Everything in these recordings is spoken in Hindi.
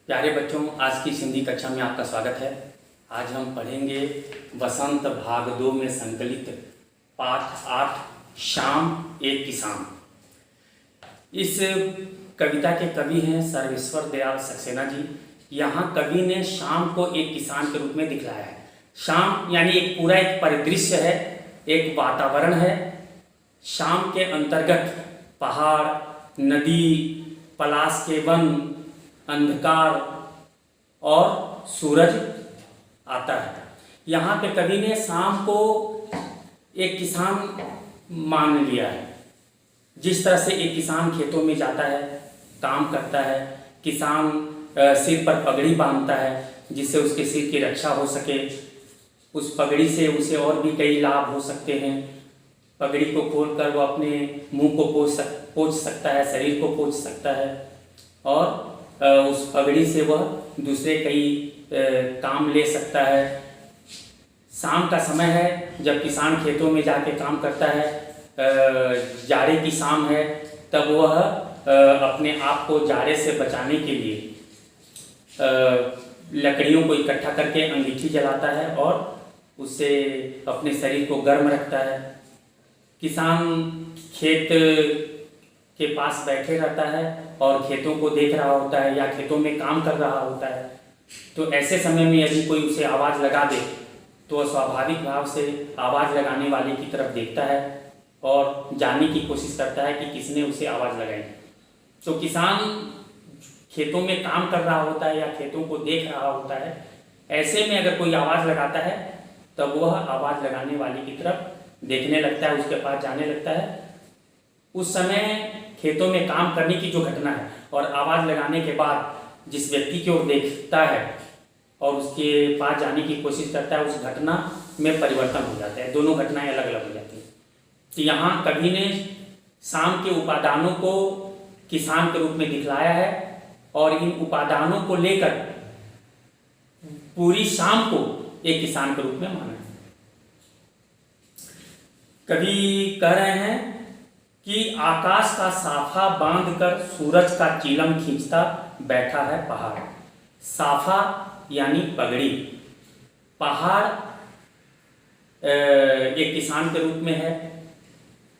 प्यारे बच्चों, आज की हिंदी कक्षा में आपका स्वागत है। आज हम पढ़ेंगे वसंत भाग 2 में संकलित पाठ 8 शाम एक किसान। इस कविता के कवि हैं सर्वेश्वर दयाल सक्सेना जी। यहाँ कवि ने शाम को एक किसान के रूप में दिखलाया है। शाम यानी एक पूरा एक परिदृश्य है, एक वातावरण है। शाम के अंतर्गत पहाड़, नदी, पलाश के वन, अंधकार और सूरज आता है। यहाँ पे कवि ने शाम को एक किसान मान लिया है। जिस तरह से एक किसान खेतों में जाता है, काम करता है, किसान सिर पर पगड़ी बांधता है जिससे उसके सिर की रक्षा हो सके। उस पगड़ी से उसे और भी कई लाभ हो सकते हैं। पगड़ी को खोलकर वो अपने मुंह को पोंछ सकता है, शरीर को पोंछ सकता है और उस पगड़ी से वह दूसरे कई काम ले सकता है। शाम का समय है जब किसान खेतों में जाके काम करता है, जाड़े की शाम है, तब वह अपने आप को जाड़े से बचाने के लिए लकड़ियों को इकट्ठा करके अंगीठी जलाता है और उससे अपने शरीर को गर्म रखता है। किसान खेत के पास बैठे रहता है और खेतों को देख रहा होता है या खेतों में काम कर रहा होता है। तो ऐसे समय में यदि कोई उसे आवाज़ लगा दे तो वह स्वाभाविक भाव से आवाज़ लगाने वाले की तरफ देखता है और जानने की कोशिश करता है कि किसने उसे आवाज़ लगाई। तो किसान खेतों में काम कर रहा होता है या खेतों को देख रहा होता है। ऐसे में अगर कोई आवाज़ लगाता है तब वह आवाज़ लगाने वाले की तरफ देखने लगता है, उसके पास जाने लगता है। उस समय खेतों में काम करने की जो घटना है और आवाज़ लगाने के बाद जिस व्यक्ति की ओर देखता है और उसके पास जाने की कोशिश करता है, उस घटना में परिवर्तन हो जाता है। दोनों घटनाएं अलग अलग हो जाती हैं। तो यहाँ कवि ने शाम के उपादानों को किसान के रूप में दिखलाया है और इन उपादानों को लेकर पूरी शाम को एक किसान के रूप में माना है। कवि कह रहे हैं कि आकाश का साफा बांधकर सूरज का चीलम खींचता बैठा है पहाड़। साफा यानी पगड़ी। पहाड़ एक किसान के रूप में है।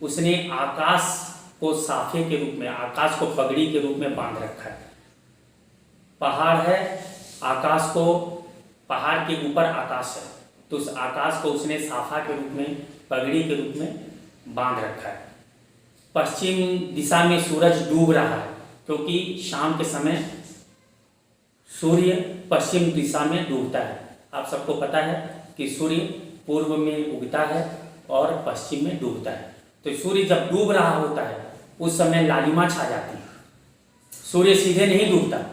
उसने आकाश को साफे के रूप में, आकाश को पगड़ी के रूप में बांध रखा है। पहाड़ है, आकाश को, पहाड़ के ऊपर आकाश है, तो उस आकाश को उसने साफा के रूप में, पगड़ी के रूप में बांध रखा है। पश्चिम दिशा में सूरज डूब रहा है क्योंकि शाम के समय सूर्य पश्चिम दिशा में डूबता है। आप सबको पता है कि सूर्य पूर्व में उगता है और पश्चिम में डूबता है। तो सूर्य जब डूब रहा होता है उस समय लालिमा छा जाती है। सूर्य सीधे नहीं डूबता,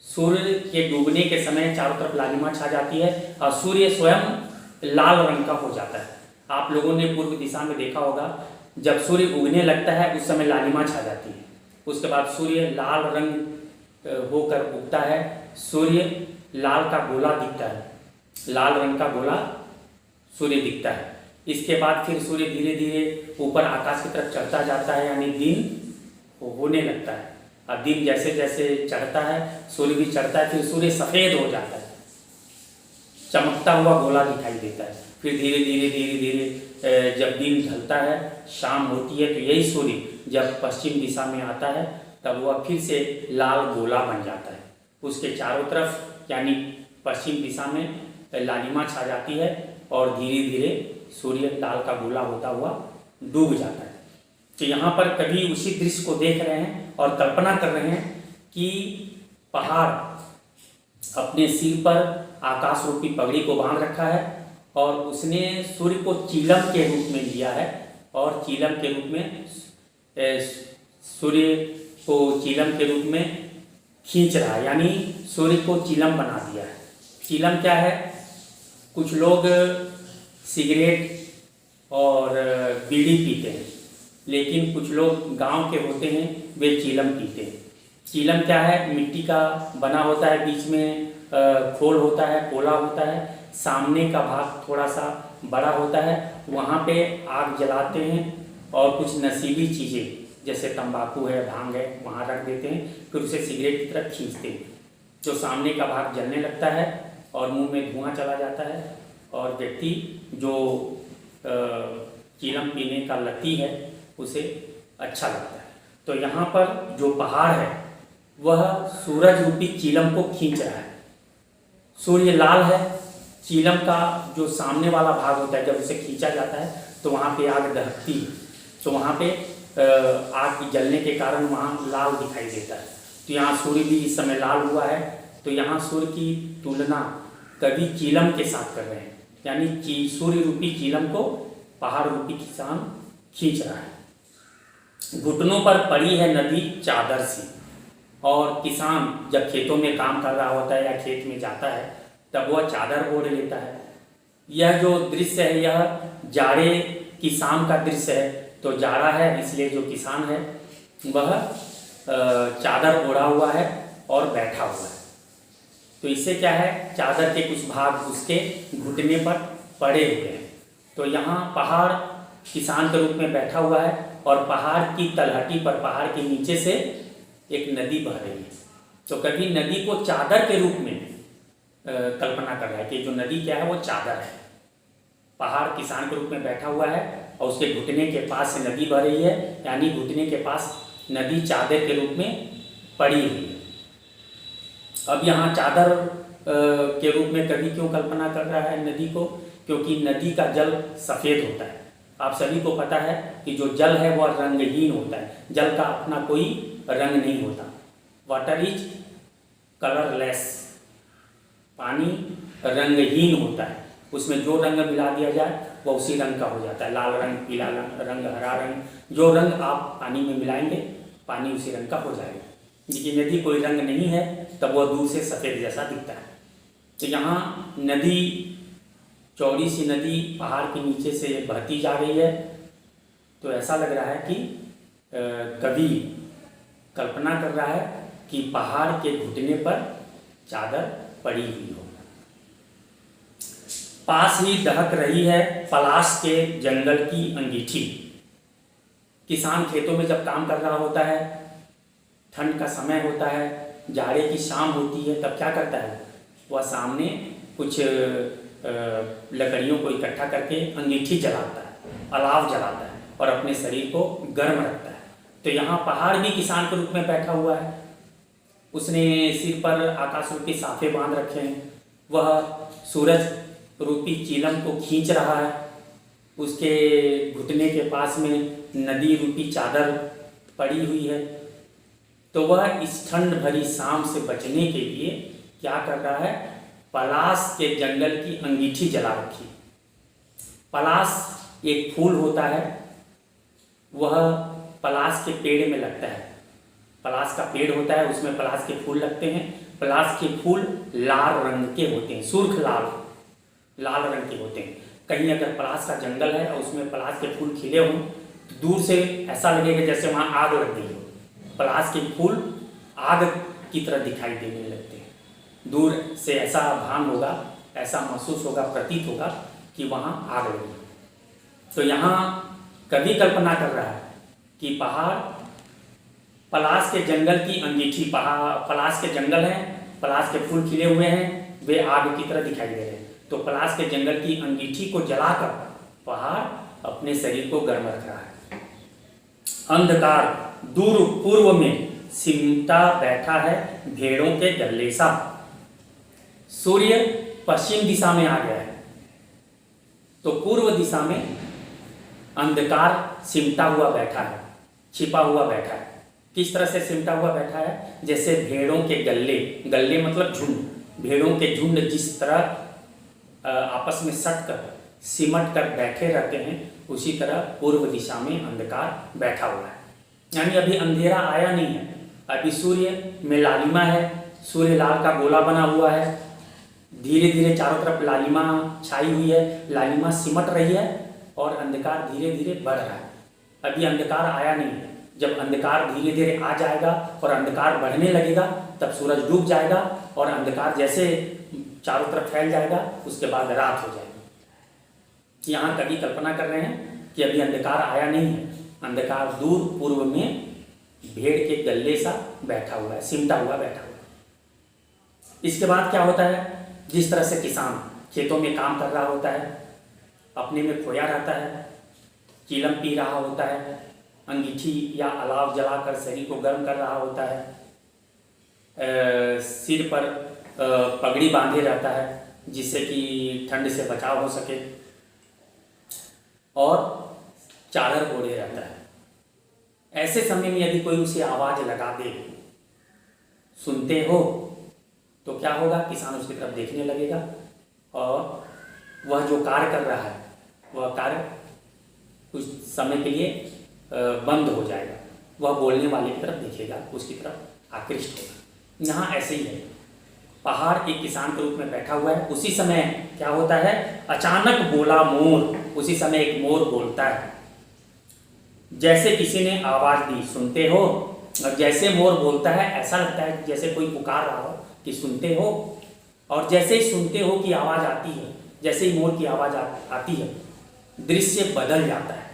सूर्य के डूबने के समय चारों तरफ लालिमा छा जाती है और सूर्य स्वयं लाल रंग का हो जाता है। आप लोगों ने पूर्व दिशा में देखा होगा, जब सूर्य उगने लगता है उस समय लालिमा छा जाती है। उसके बाद सूर्य लाल रंग होकर उगता है। सूर्य लाल का गोला दिखता है, लाल रंग का गोला सूर्य दिखता है। इसके बाद फिर सूर्य धीरे धीरे ऊपर आकाश की तरफ चढ़ता जाता है, यानी दिन होने लगता है। अब दिन जैसे जैसे चढ़ता है सूर्य भी चढ़ता है, फिर सूर्य सफ़ेद हो जाता है, चमकता हुआ गोला दिखाई देता है। फिर धीरे धीरे धीरे धीरे जब दिन ढलता है, शाम होती है, तो यही सूर्य जब पश्चिम दिशा में आता है तब वह फिर से लाल गोला बन जाता है। उसके चारों तरफ यानी पश्चिम दिशा में लालिमा छा जाती है और धीरे धीरे सूर्य लाल का गोला होता हुआ डूब जाता है। तो यहाँ पर कभी उसी दृश्य को देख रहे हैं और कल्पना कर रहे हैं कि पहाड़ अपने सिर पर आकाश रूपी पगड़ी को बांध रखा है और उसने सूर्य को चीलम के रूप में लिया है और चीलम के रूप में सूर्य को चीलम के रूप में खींच रहा है, यानी सूर्य को चीलम बना दिया है। चीलम क्या है? कुछ लोग सिगरेट और बीड़ी पीते हैं, लेकिन कुछ लोग गांव के होते हैं वे चीलम पीते हैं। चीलम क्या है? मिट्टी का बना होता है, बीच में खोल होता है, कोला होता है, सामने का भाग थोड़ा सा बड़ा होता है। वहाँ पे आग जलाते हैं और कुछ नशीली चीज़ें जैसे तंबाकू है, भांग है, वहाँ रख देते हैं, फिर उसे सिगरेट की तरफ खींचते हैं। जो सामने का भाग जलने लगता है और मुंह में धुआं चला जाता है और व्यक्ति जो चीलम पीने का लती है उसे अच्छा लगता है। तो यहाँ पर जो पहाड़ है वह सूरज रूपी चीलम को खींच रहा है। सूर्य लाल है, चीलम का जो सामने वाला भाग होता है जब उसे खींचा जाता है तो वहाँ पे आग दहकती है, तो वहाँ पे आग जलने के कारण वहाँ लाल दिखाई देता है। तो यहाँ सूर्य भी इस समय लाल हुआ है। तो यहाँ सूर्य की तुलना कवि चीलम के साथ कर रहे हैं, यानी सूर्य रूपी चीलम को पहाड़ रूपी किसान खींच रहा है। घुटनों पर पड़ी है नदी चादर सी, और किसान जब खेतों में काम कर रहा होता है या खेत में जाता है तब वह चादर ओढ़ लेता है। यह जो दृश्य है यह जाड़े की शाम का दृश्य है। तो जाड़ा है इसलिए जो किसान है वह चादर ओढ़ा हुआ है और बैठा हुआ है। तो इससे क्या है, चादर के कुछ भाग उसके घुटने पर पड़े हुए हैं। तो यहाँ पहाड़ किसान के रूप में बैठा हुआ है और पहाड़ की तलहटी पर, पहाड़ के नीचे से एक नदी बह रही है। तो कभी नदी को चादर के रूप में कल्पना कर रहा है कि जो नदी क्या है वो चादर है। पहाड़ किसान के रूप में बैठा हुआ है और उसके घुटने के पास से नदी बह रही है, यानी घुटने के पास नदी चादर के रूप में पड़ी हुई है। अब यहाँ चादर के रूप में कवि क्यों कल्पना कर रहा है नदी को, क्योंकि नदी का जल सफ़ेद होता है। आप सभी को पता है कि जो जल है वह रंगहीन होता है, जल का अपना कोई रंग नहीं होता। वाटर इज कलरलेस, पानी रंगहीन होता है, उसमें जो रंग मिला दिया जाए वह उसी रंग का हो जाता है। लाल रंग, पीला रंग, हरा रंग, जो रंग आप पानी में मिलाएंगे पानी उसी रंग का हो जाएगा। लेकिन यदि कोई रंग नहीं है तब वह दूर से सफ़ेद जैसा दिखता है। तो यहाँ नदी, चौड़ी सी नदी पहाड़ के नीचे से बहती जा रही है। तो ऐसा लग रहा है कि कवि कल्पना कर रहा है कि पहाड़ के घुटने पर चादर पड़ी हुई हो। पास ही दहक रही है पलाश के जंगल की अंगीठी। किसान खेतों में जब काम कर रहा होता है, ठंड का समय होता है, जाड़े की शाम होती है, तब क्या करता है वह सामने कुछ लकड़ियों को इकट्ठा करके अंगीठी जलाता है, अलाव जलाता है और अपने शरीर को गर्म रखता है। तो यहाँ पहाड़ भी किसान के रूप में बैठा हुआ है। उसने सिर पर आकाश रूपी साफे बांध रखे हैं, वह सूरज रूपी चीलम को खींच रहा है। उसके घुटने के पास में नदी रूपी चादर पड़ी हुई है। तो वह इस ठंड भरी शाम से बचने के लिए क्या कर रहा है, पलाश के जंगल की अंगीठी जला रखी। पलाश एक फूल होता है, वह पलाश के पेड़ में लगता है। पलाश का पेड़ होता है, उसमें पलाश के फूल लगते हैं। पलाश के फूल लाल रंग के होते हैं, सुर्ख लाल रंग के होते हैं। कहीं अगर पलाश का जंगल है और उसमें पलाश के फूल खिले हों तो दूर से ऐसा लगेगा जैसे वहाँ आग लग गई हो। पलाश के फूल आग की तरह दिखाई देने लगते हैं। दूर से ऐसा भान होगा, ऐसा महसूस होगा, प्रतीत होगा कि वहाँ आग लगी। तो यहाँ कवि कल्पना कर रहा है कि पहाड़ पलाश के जंगल की अंगीठी, पलाश के जंगल हैं, पलाश के फूल खिले हुए हैं, वे आग की तरह दिखाई दे रहे हैं। तो पलाश के जंगल की अंगीठी को जलाकर पहाड़ अपने शरीर को गर्म रख रहा है। अंधकार दूर पूर्व में सिमटा बैठा है भेड़ों के गल्ले सा। सूर्य पश्चिम दिशा में आ गया है, तो पूर्व दिशा में अंधकार सिमटा हुआ बैठा है, छिपा हुआ बैठा है। किस तरह से सिमटा हुआ बैठा है, जैसे भेड़ों के गल्ले मतलब झुंड, भेड़ों के झुंड जिस तरह आपस में सट कर सिमट कर बैठे रहते हैं, उसी तरह पूर्व दिशा में अंधकार बैठा हुआ है। यानी अभी अंधेरा आया नहीं है, अभी सूर्य में लालिमा है, सूर्य लाल का गोला बना हुआ है। धीरे धीरे चारों तरफ लालिमा छाई हुई है, लालिमा सिमट रही है और अंधकार धीरे धीरे बढ़ रहा है। अभी अंधकार आया नहीं है। जब अंधकार धीरे धीरे आ जाएगा और अंधकार बढ़ने लगेगा तब सूरज डूब जाएगा और अंधकार जैसे चारों तरफ फैल जाएगा, उसके बाद रात हो जाएगी। यहाँ कवि कल्पना कर रहे हैं कि अभी अंधकार आया नहीं है, अंधकार दूर पूर्व में भेड़ के गल्ले सा बैठा हुआ है, सिमटा हुआ बैठा हुआ है। इसके बाद क्या होता है, जिस तरह से किसान खेतों में काम कर रहा होता है, अपने में खोया रहता है, चीलम पी रहा होता है, अंगीठी या अलाव जलाकर शरीर को गर्म कर रहा होता है, सिर पर पगड़ी बांधे रहता है जिससे कि ठंड से बचाव हो सके, और चादर ओढ़े रहता है। ऐसे समय में यदि कोई उसे आवाज़ लगा दे, सुनते हो, तो क्या होगा, किसान उसकी तरफ देखने लगेगा और वह जो कार्य कर रहा है वह कार्य कुछ समय के लिए बंद हो जाएगा, वह बोलने वाले की तरफ देखेगा, उसकी तरफ आकृष्ट होगा। यहाँ ऐसे ही है, पहाड़ एक किसान के रूप में बैठा हुआ है। उसी समय क्या होता है, अचानक बोला मोर, उसी समय एक मोर बोलता है। जैसे किसी ने आवाज़ दी, सुनते हो, और जैसे मोर बोलता है ऐसा लगता है जैसे कोई पुकार रहा हो कि सुनते हो, और जैसे ही सुनते हो की आवाज़ आती है, जैसे ही मोर की आवाज़ आती है, दृश्य बदल जाता है।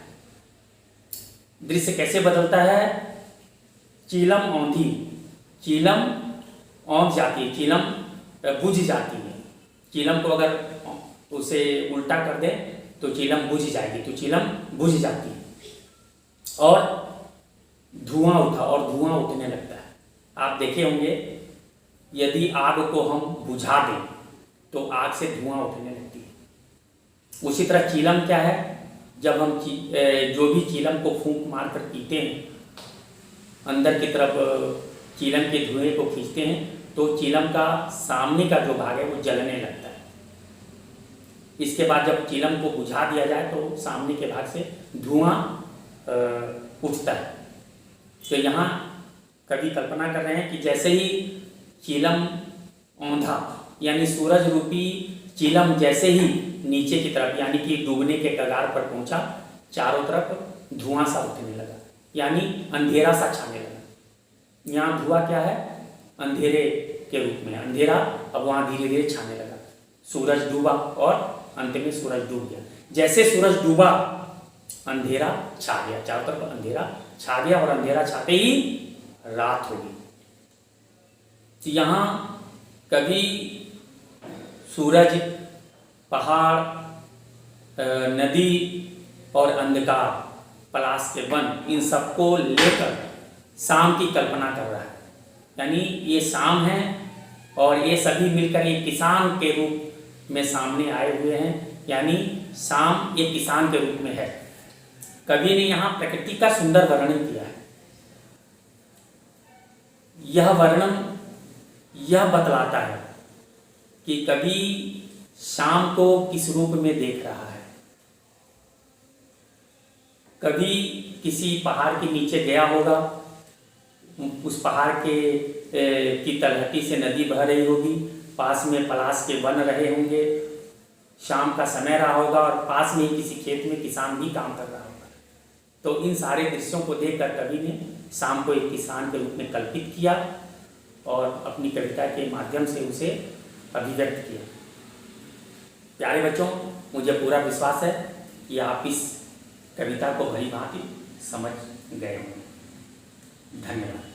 दृश्य कैसे बदलता है, चीलम औंधी, चीलम औंध जाती है, चीलम बुझ जाती है। चीलम को अगर उसे उल्टा कर दे तो चीलम बुझ जाएगी, तो चीलम बुझ जाती है और धुआं उठा, और धुआं उठने लगता है। आप देखे होंगे यदि आग को हम बुझा दें तो आग से धुआं उठने लगती है। उसी तरह चीलम क्या है, जब हम जो भी चीलम को फूंक मार कर पीते हैं, अंदर की तरफ चीलम के धुएं को खींचते हैं, तो चीलम का सामने का जो भाग है वो जलने लगता है। इसके बाद जब चीलम को बुझा दिया जाए तो सामने के भाग से धुआं उठता है। तो यहाँ कवि कल्पना कर रहे हैं कि जैसे ही चीलम औंधा, यानी सूरज रूपी चीलम जैसे ही नीचे की तरफ यानी कि डूबने के कगार पर पहुंचा, चारों तरफ धुआं सा उठने लगा, यानी अंधेरा सा छाने लगा। यहाँ धुआं क्या है, अंधेरे के रूप में, अंधेरा अब वहाँ धीरे धीरे छाने लगा। सूरज डूबा और अंत में सूरज डूब गया। जैसे सूरज डूबा अंधेरा छा गया, चारों तरफ अंधेरा छा गया, और अंधेरा छाते ही रात हो गई। तो यहाँ कभी सूरज, पहाड़, नदी और अंधकार, पलाश के वन, इन सबको लेकर शाम की कल्पना कर रहा है। यानी ये शाम है और ये सभी मिलकर एक किसान के रूप में सामने आए हुए हैं, यानी शाम एक किसान के रूप में है। कवि ने यहाँ प्रकृति का सुंदर वर्णन किया है। यह वर्णन यह बतलाता है कि कवि शाम को किस रूप में देख रहा है। कभी किसी पहाड़ के नीचे गया होगा, उस पहाड़ की तलहटी से नदी बह रही होगी, पास में पलाश के वन रहे होंगे, शाम का समय रहा होगा और पास में ही किसी खेत में किसान भी काम कर रहा होगा। तो इन सारे दृश्यों को देखकर कवि ने शाम को एक किसान के रूप में कल्पित किया और अपनी कविता के माध्यम से उसे अभिव्यक्त किया। प्यारे बच्चों, मुझे पूरा विश्वास है कि आप इस कविता को भली भांति समझ गए होंगे। धन्यवाद।